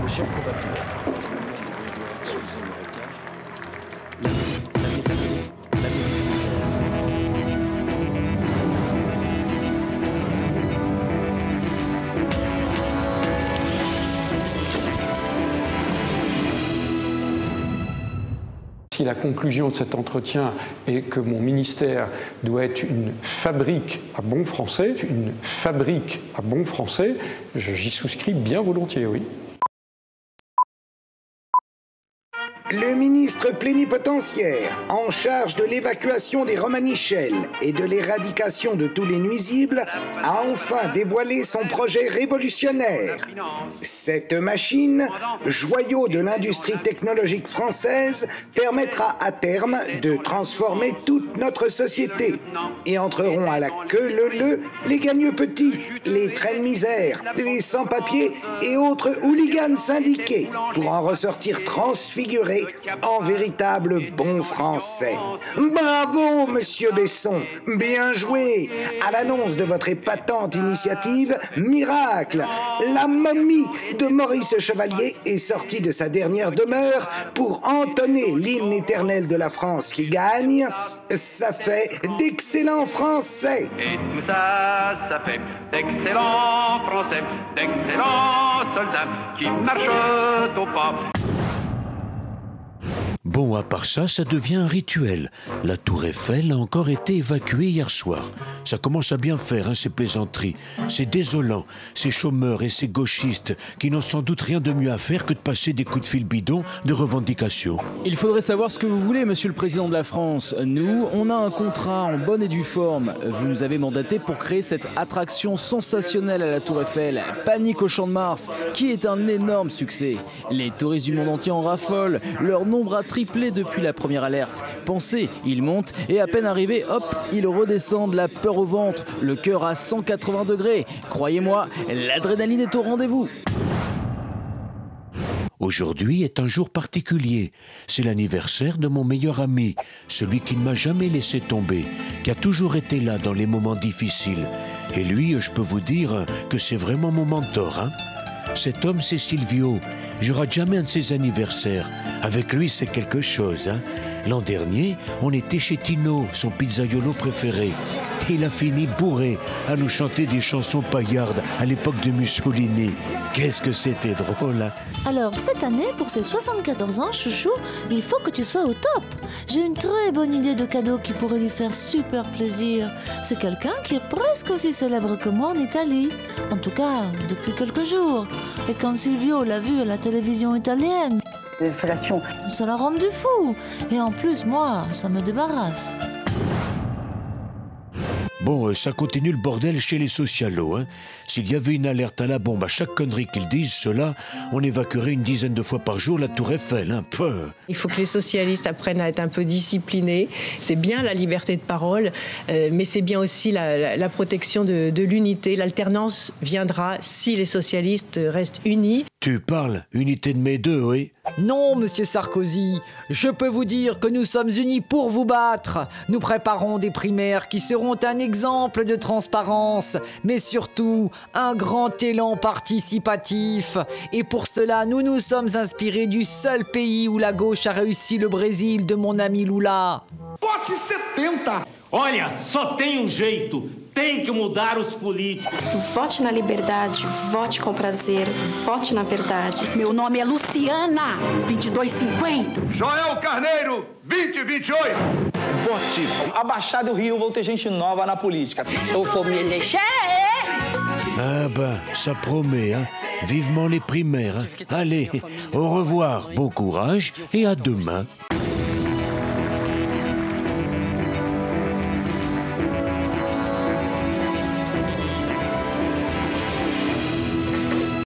chers compatriotes, je vous demande de bien vouloir excusez mon retard. Si la conclusion de cet entretien est que mon ministère doit être une fabrique à bon français, j'y souscris bien volontiers, oui. Le ministre plénipotentiaire en charge de l'évacuation des Romanichels et de l'éradication de tous les nuisibles a enfin dévoilé son projet révolutionnaire. Cette machine, joyau de l'industrie technologique française, permettra à terme de transformer toute notre société. Et entreront à la queue leu les gagneux petits, les traînes misères, les sans-papiers et autres hooligans syndiqués pour en ressortir transfigurés en véritable bon français. Bravo, monsieur Besson, bien joué. À l'annonce de votre épatante initiative, miracle, la momie de Maurice Chevalier est sortie de sa dernière demeure pour entonner l'hymne éternel de la France qui gagne. Ça fait d'excellents Français. Et tout ça, ça fait d'excellents Français, d'excellents soldats qui marchent au pas. Bon, à part ça, ça devient un rituel. La tour Eiffel a encore été évacuée hier soir. Ça commence à bien faire, hein, ces plaisanteries. C'est désolant, ces chômeurs et ces gauchistes qui n'ont sans doute rien de mieux à faire que de passer des coups de fil bidons de revendication. Il faudrait savoir ce que vous voulez, monsieur le président de la France. Nous, on a un contrat en bonne et due forme. Vous nous avez mandaté pour créer cette attraction sensationnelle à la tour Eiffel, Panique au Champ de Mars, qui est un énorme succès. Les touristes du monde entier en raffolent. Leur nombre a triplé depuis la première alerte. Pensez, ils montent et à peine arrivés, hop, ils redescendent, la peur au ventre, le cœur à 180 degrés. Croyez-moi, l'adrénaline est au rendez-vous. Aujourd'hui est un jour particulier. C'est l'anniversaire de mon meilleur ami, celui qui ne m'a jamais laissé tomber, qui a toujours été là dans les moments difficiles. Et lui, je peux vous dire que c'est vraiment mon mentor, hein. Cet homme, c'est Silvio. Je rate jamais un de ses anniversaires. Avec lui, c'est quelque chose, hein. L'an dernier, on était chez Tino, son pizzaiolo préféré. Et il a fini bourré à nous chanter des chansons paillardes à l'époque de Mussolini. Qu'est-ce que c'était drôle, hein? Alors, cette année, pour ses 74 ans, chouchou, il faut que tu sois au top. J'ai une très bonne idée de cadeau qui pourrait lui faire super plaisir. C'est quelqu'un qui est presque aussi célèbre que moi en Italie. En tout cas, depuis quelques jours. Et quand Silvio l'a vu à la télévision italienne, ça l'a rendu fou. Et en plus, moi, ça me débarrasse. Bon, ça continue le bordel chez les socialos, hein. S'il y avait une alerte à la bombe à chaque connerie qu'ils disent, cela, on évacuerait une dizaine de fois par jour la tour Eiffel, hein. Il faut que les socialistes apprennent à être un peu disciplinés. C'est bien la liberté de parole, mais c'est bien aussi la protection de l'unité. L'alternance viendra si les socialistes restent unis. Tu parles, unité de mes deux, oui. Non, monsieur Sarkozy, je peux vous dire que nous sommes unis pour vous battre. Nous préparons des primaires qui seront un exemple de transparence, mais surtout un grand élan participatif. Et pour cela, nous nous sommes inspirés du seul pays où la gauche a réussi, le Brésil, de mon ami Lula. Vote 70! Olha, só tem jeito. Tem que mudar os políticos. Vote na liberdade, vote com prazer, vote na verdade. Meu nome é Luciana, 2250. Joel Carneiro, 2028. Vote. A Baixada e o Rio vão ter gente nova na política. Eu vou me deixar. Ah ben, ça promet, hein. Vivement les primaires, hein. Allez, au revoir, bon courage et à demain.